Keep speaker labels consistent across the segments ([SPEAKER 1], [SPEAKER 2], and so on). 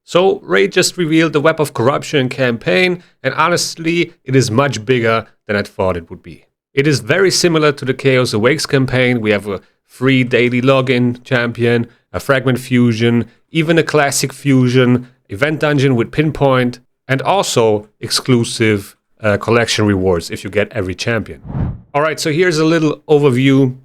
[SPEAKER 1] So Ray just revealed the Web of Corruption campaign, and honestly, it is much bigger than I thought it would be. It is very similar to the Chaos Awakes campaign. We have a free daily login champion, a fragment fusion, even a classic fusion, event dungeon with pinpoint, and also exclusive collection rewards if you get every champion. Alright, so here's a little overview.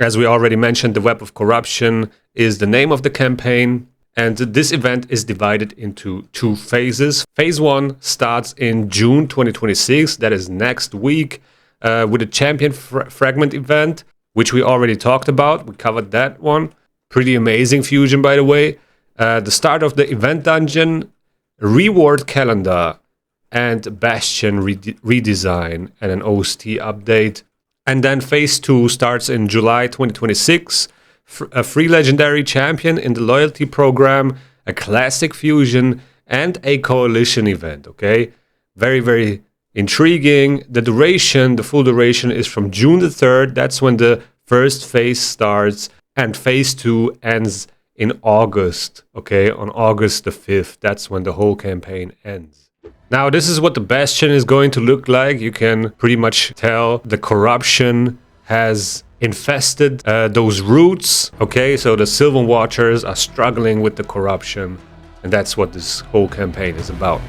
[SPEAKER 1] As we already mentioned, the Web of Corruption is the name of the campaign, and this event is divided into 2 phases. Phase 1 starts in June 2026, that is next week, with a champion fragment event, which we already talked about. We covered that one. Pretty amazing fusion, by the way. The start of the event dungeon, reward calendar, and Bastion redesign and an OST update. And then phase 2 starts in July 2026. A free legendary champion in the loyalty program, a classic fusion, and a coalition event, okay? Very, very intriguing. The duration, the full duration is from June the 3rd. That's when the first phase starts. And phase 2 ends in August, okay? On August the 5th. That's when the whole campaign ends. Now, this is what the Bastion is going to look like. You can pretty much tell the corruption has infested those roots. Okay, so the Sylvan Watchers are struggling with the corruption, and that's what this whole campaign is about.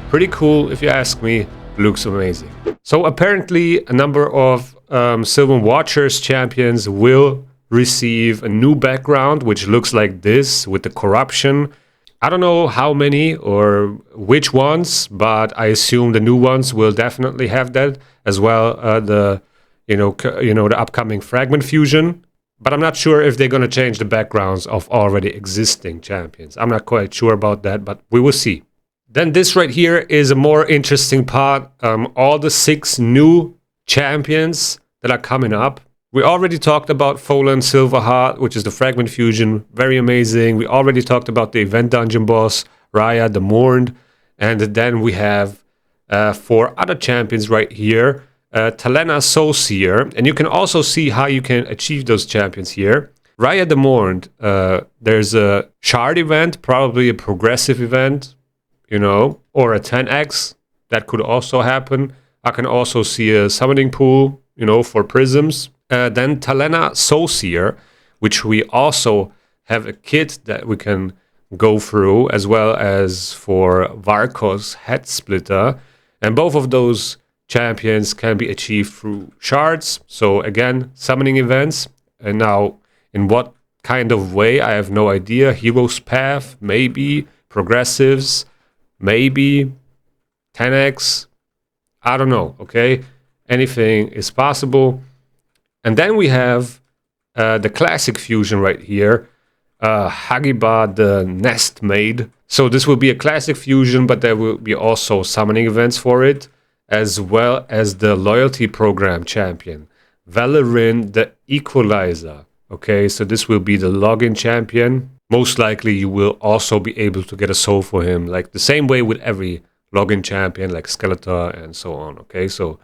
[SPEAKER 1] Pretty cool, if you ask me. Looks amazing. So apparently a number of Sylvan Watchers champions will receive a new background, which looks like this with the corruption. I don't know how many or which ones, but I assume the new ones will definitely have that, as well the upcoming fragment fusion. But I'm not sure if they're going to change the backgrounds of already existing champions. I'm not quite sure about that, but we will see. Then this right here is a more interesting part. All the 6 new champions that are coming up. We already talked about Folan Silverheart, which is the fragment fusion. Very amazing. We already talked about the event dungeon boss, Raya the Mourned. And then we have 4 other champions right here. Talena Soulseer. And you can also see how you can achieve those champions here. Raya the Mourned. There's a shard event, probably a progressive event, or a 10x. That could also happen. I can also see a summoning pool, for prisms. Then Talena Soulseer, which we also have a kit that we can go through, as well as for Varkos Head Splitter. And both of those champions can be achieved through shards. So again, summoning events. And now, in what kind of way, I have no idea. Hero's Path, maybe. Progressives, maybe. 10x, I don't know, okay? Anything is possible. And then we have the classic fusion right here, Hagiba the Nest Maid. So this will be a classic fusion, but there will be also summoning events for it, as well as the loyalty program champion, Valerin the Equalizer. Okay, so this will be the login champion. Most likely you will also be able to get a soul for him, like the same way with every login champion, like Skeletor and so on. Okay, so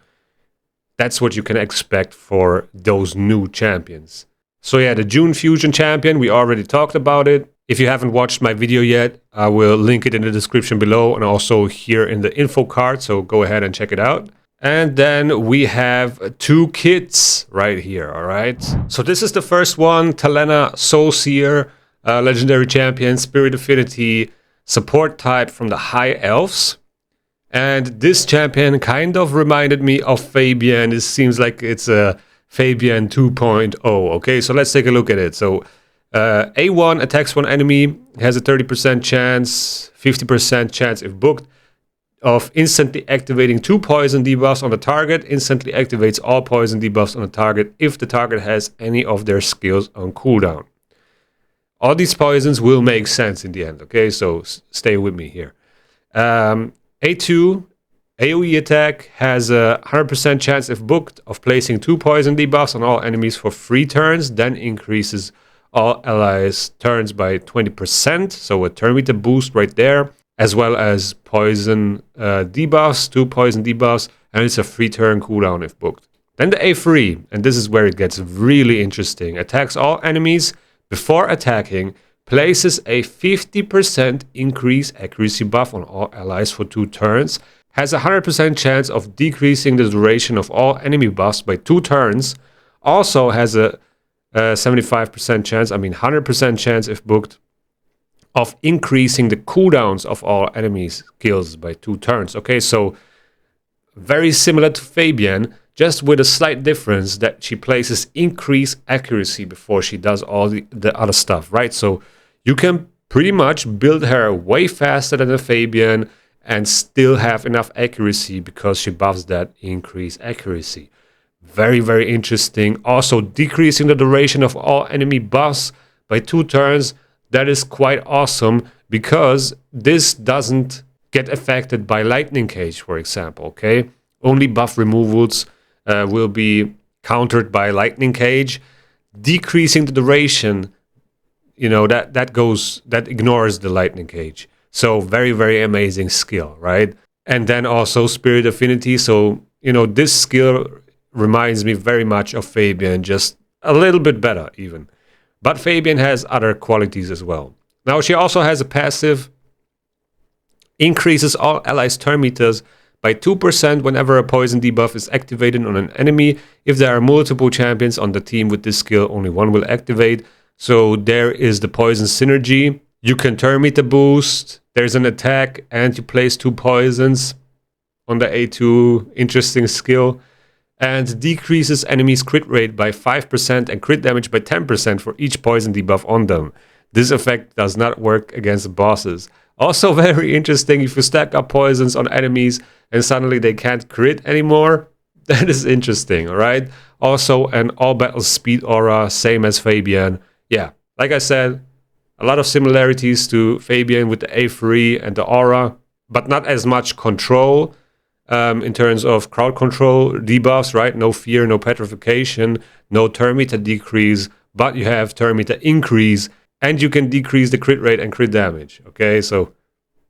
[SPEAKER 1] that's what you can expect for those new champions. So yeah, the June Fusion champion, we already talked about it. If you haven't watched my video yet, I will link it in the description below and also here in the info card, so go ahead and check it out. And then we have 2 kits right here, alright? So this is the first one, Talena Soulseer, legendary champion, Spirit Affinity, support type from the High Elves. And this champion kind of reminded me of Fabian. It seems like it's a Fabian 2.0. Okay, so let's take a look at it. So A1 attacks one enemy, has a 30% chance, 50% chance if booked, of instantly activating 2 poison debuffs on the target. Instantly activates all poison debuffs on the target if the target has any of their skills on cooldown. All these poisons will make sense in the end. Okay, so stay with me here. A2 AoE attack has a 100% chance if booked of placing 2 poison debuffs on all enemies for 3 turns, then increases all allies' turns by 20%, so a turn meter boost right there, as well as poison debuffs, 2 poison debuffs, and it's a 3-turn cooldown if booked. Then the A3, and this is where it gets really interesting, attacks all enemies before attacking places a 50% increase accuracy buff on all allies for 2 turns, has a 100% chance of decreasing the duration of all enemy buffs by 2 turns, also has a 75% chance, 100% chance if booked, of increasing the cooldowns of all enemies' skills by 2 turns. Okay, so very similar to Fabian, just with a slight difference that she places increased accuracy before she does all the other stuff, right? So you can pretty much build her way faster than a Fabian and still have enough accuracy because she buffs that increased accuracy. Very, very interesting. Also decreasing the duration of all enemy buffs by 2 turns. That is quite awesome because this doesn't get affected by Lightning Cage, for example, okay? Only buff removals will be countered by Lightning Cage. Decreasing the duration, that ignores the Lightning Cage. So very, very amazing skill, right? And then also Spirit Affinity. So, this skill reminds me very much of Fabian, just a little bit better even. But Fabian has other qualities as well. Now she also has a passive, increases all allies' turn meters by 2% whenever a poison debuff is activated on an enemy. If there are multiple champions on the team with this skill, only one will activate. So there is the poison synergy. You can turn meter boost, there's an attack, and you place 2 poisons on the A2, interesting skill. And decreases enemies' crit rate by 5% and crit damage by 10% for each poison debuff on them. This effect does not work against bosses. Also very interesting, if you stack up poisons on enemies and suddenly they can't crit anymore, that is interesting, alright? Also an all battle speed aura, same as Fabian. Yeah, like I said, a lot of similarities to Fabian with the A3 and the aura, but not as much control. In terms of crowd control debuffs, right? No fear, no petrification, no turn meter decrease, but you have turn meter increase, and you can decrease the crit rate and crit damage. Okay, so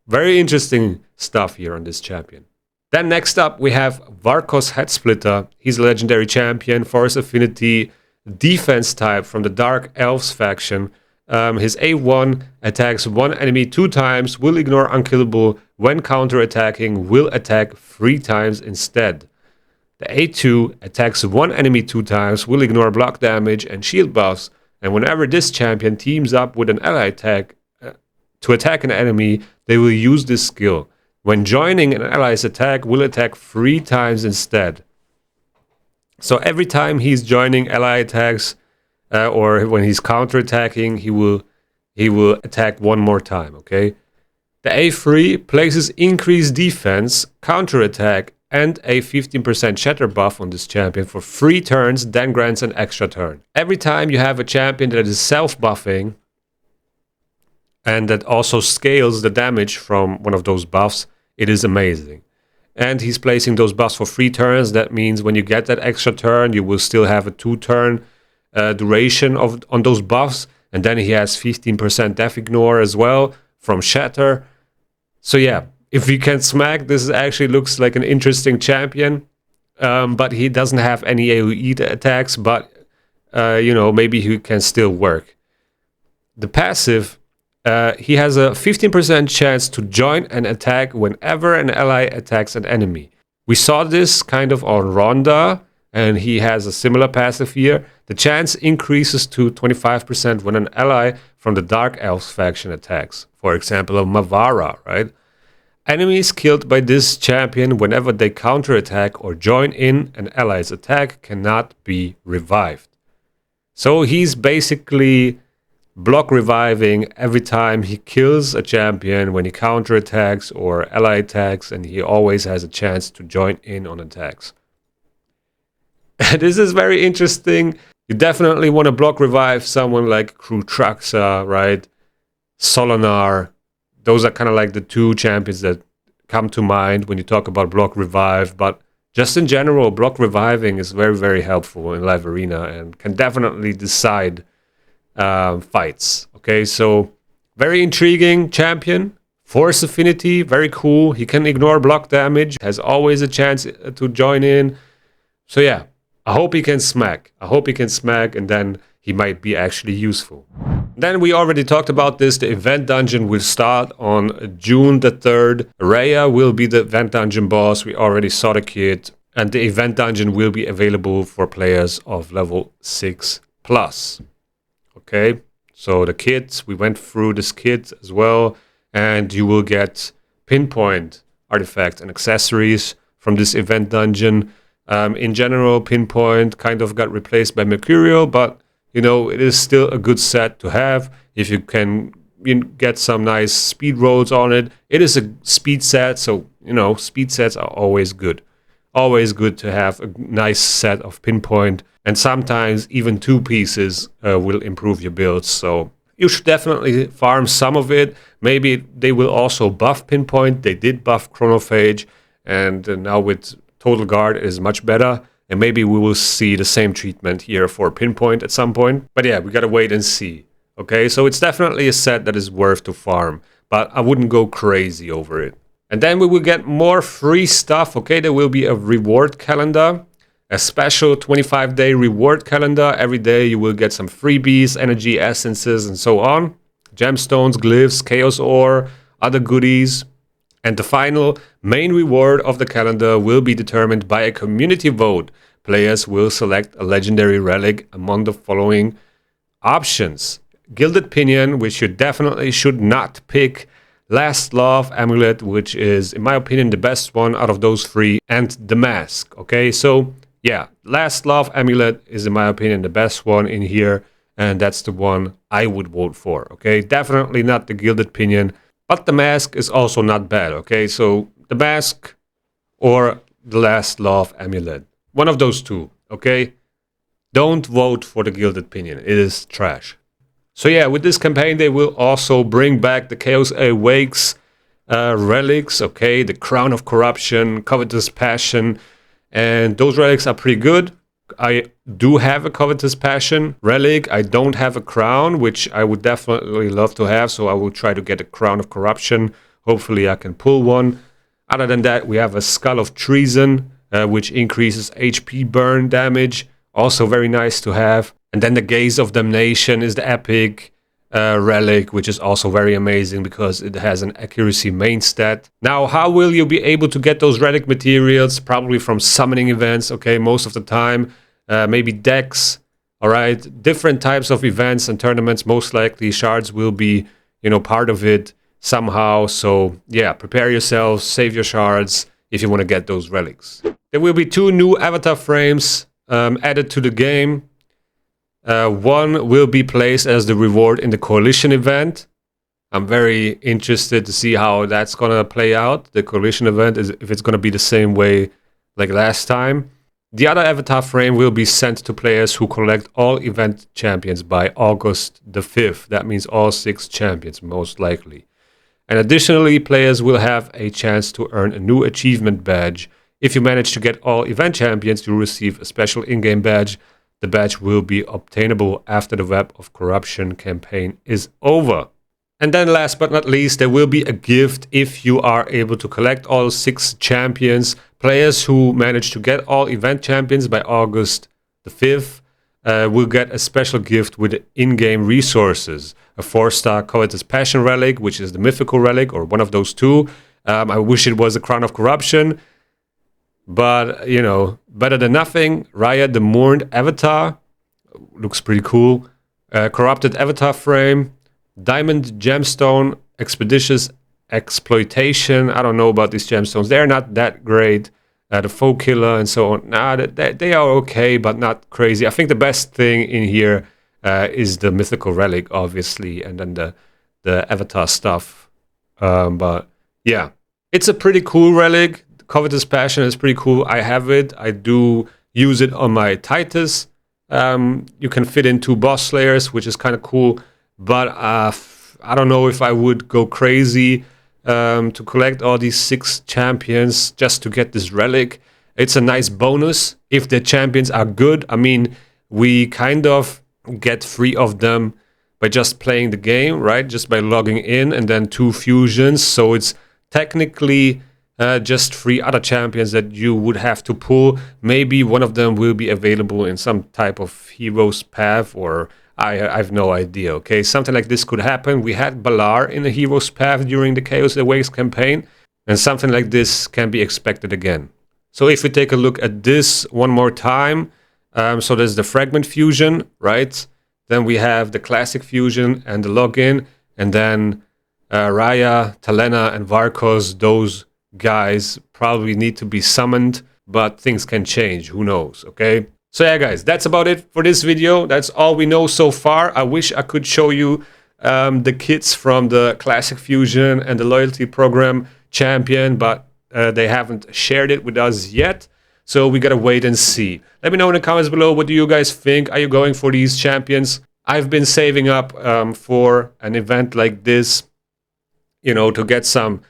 [SPEAKER 1] very interesting stuff here on this champion. Then next up we have Varkos Headsplitter. He's a legendary champion, Force Affinity, defense type from the Dark Elves faction. His A1 attacks one enemy 2 times, will ignore unkillable. When counter-attacking, will attack 3 times instead. The A2 attacks one enemy 2 times, will ignore block damage and shield buffs. And whenever this champion teams up with an ally attack to attack an enemy, they will use this skill. When joining an ally's attack, will attack 3 times instead. So every time he's joining ally attacks, or when he's counter-attacking, he will attack 1 more time, okay? The A3 places increased defense, counter-attack, and a 15% shatter buff on this champion for 3 turns, then grants an extra turn. Every time you have a champion that is self-buffing, and that also scales the damage from one of those buffs, it is amazing. And he's placing those buffs for 3 turns. That means when you get that extra turn, you will still have a 2-turn duration on those buffs, and then he has 15% def ignore as well from shatter. So yeah, if he can smack, this actually looks like an interesting champion, but he doesn't have any AoE attacks, but maybe he can still work. The passive, he has a 15% chance to join an attack whenever an ally attacks an enemy. We saw this kind of on Ronda, and he has a similar passive here. The chance increases to 25% when an ally from the Dark Elves faction attacks. For example, a Mavara, right? Enemies killed by this champion whenever they counterattack or join in an ally's attack cannot be revived. So he's basically block reviving every time he kills a champion when he counterattacks or ally attacks, and he always has a chance to join in on attacks. This is very interesting. You definitely want to block revive someone like Krutraxa, right? Solinar. Those are kind of like the 2 champions that come to mind when you talk about block revive. But just in general, block reviving is very, very helpful in Live Arena and can definitely decide fights. Okay, so very intriguing champion. Force Affinity, very cool. He can ignore block damage. Has always a chance to join in. So yeah. I hope he can smack. And then he might be actually useful. Then we already talked about this. The event dungeon will start on June the 3rd. Raya will be the event dungeon boss. We already saw the kid. And the event dungeon will be available for players of level 6 plus. Okay, so the kits, we went through this kit as well. And you will get pinpoint artifacts and accessories from this event dungeon. In general, pinpoint kind of got replaced by mercurial, but you know, it is still a good set to have if you can get some nice speed rolls on it. It is a speed set, so, you know, speed sets are always good. Always good to have a nice set of pinpoint. And sometimes even 2 pieces will improve your builds. So you should definitely farm some of it. Maybe they will also buff pinpoint. They did buff chronophage. And now with total guard it is much better. And maybe we will see the same treatment here for pinpoint at some point. But yeah, we gotta wait and see. Okay, so it's definitely a set that is worth to farm. But I wouldn't go crazy over it. And then we will get more free stuff. Okay, there will be a reward calendar. A special 25-day reward calendar. Every day you will get some freebies, energy, essences, and so on. Gemstones, glyphs, chaos ore, other goodies. And the final main reward of the calendar will be determined by a community vote. Players will select a legendary relic among the following options. Gilded Pinion, which you definitely should not pick. Last Love Amulet, which is, in my opinion, the best one out of those 3. And the Mask. Okay, so yeah, Last Love Amulet is, in my opinion, the best one in here. And that's the one I would vote for. Okay, definitely not the Gilded Pinion. But the Mask is also not bad, okay? So the Mask or the Last Love Amulet. One of those 2, okay? Don't vote for the Gilded Pinion. It is trash. So yeah, with this campaign, they will also bring back the Chaos Awakes relics, okay? The Crown of Corruption, Covetous Passion. And those relics are pretty good. I do have a Covetous Passion relic. I don't have a crown, which I would definitely love to have. So I will try to get a Crown of Corruption. Hopefully I can pull one. Other than that, we have a Skull of Treason, which increases HP burn damage. Also very nice to have. And then the Gaze of Damnation is the epic relic, which is also very amazing because it has an accuracy main stat. Now, how will you be able to get those relic materials? Probably from summoning events, okay, most of the time. Maybe decks, all right? Different types of events and tournaments, most likely shards will be, you know, part of it somehow. So yeah, prepare yourselves, save your shards if you want to get those relics. There will be 2 new avatar frames added to the game. One will be placed as the reward in the Coalition event. I'm very interested to see how that's gonna play out. The Coalition event, is if it's gonna be the same way like last time. The other avatar frame will be sent to players who collect all event champions by August the 5th. That means all 6 champions, most likely. And additionally, players will have a chance to earn a new achievement badge. If you manage to get all event champions, you receive a special in-game badge. The badge will be obtainable after the Web of Corruption campaign is over. And then last but not least, there will be a gift if you are able to collect all 6 champions. Players who manage to get all event champions by August the 5th will get a special gift with in-game resources. A 4-star Covetous Passion relic, which is the mythical relic, or one of those 2. I wish it was a Crown of Corruption. But, you know, better than nothing. Raya the Mourned Avatar. Looks pretty cool. Corrupted Avatar Frame. Diamond Gemstone. Expeditious Exploitation. I don't know about these gemstones. They're not that great. The Foe Killer and so on. Nah, they are okay, but not crazy. I think the best thing in here is the Mythical Relic, obviously. And then the Avatar stuff. But, yeah. It's a pretty cool relic. Covetous Passion is pretty cool. I have it. I do use it on my Titus. You can fit in 2 boss slayers, which is kind of cool. But I don't know if I would go crazy to collect all these 6 champions just to get this relic. It's a nice bonus if the champions are good. I mean, we kind of get 3 of them by just playing the game, right? Just by logging in, and then 2 fusions. So it's technically just 3 other champions that you would have to pull. Maybe one of them will be available in some type of hero's path, or I have no idea, okay? Something like this could happen. We had Balar in the Hero's Path during the Chaos Awakes campaign, and something like this can be expected again. So if we take a look at this one more time, so there's the Fragment Fusion, right? Then we have the Classic Fusion and the Login, and then Raya, Talena, and Varkos, those guys probably need to be summoned, but things can change, who knows, okay? So yeah, guys, that's about it for this video. That's all we know so far. I wish I could show you the kits from the Classic Fusion and the Loyalty Program Champion, but they haven't shared it with us yet. So we gotta wait and see. Let me know in the comments below, what do you guys think? Are you going for these champions? I've been saving up for an event like this, you know, to get some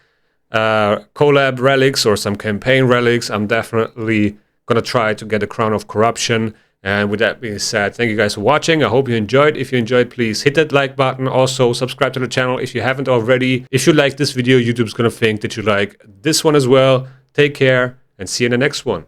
[SPEAKER 1] collab relics or some campaign relics. I'm definitely gonna try to get a Crown of Corruption. And with that being said, thank you guys for watching. I hope you enjoyed. If you enjoyed, please hit that like button. Also, subscribe to the channel if you haven't already. If you like this video, YouTube's gonna think that you like this one as well. Take care and see you in the next one.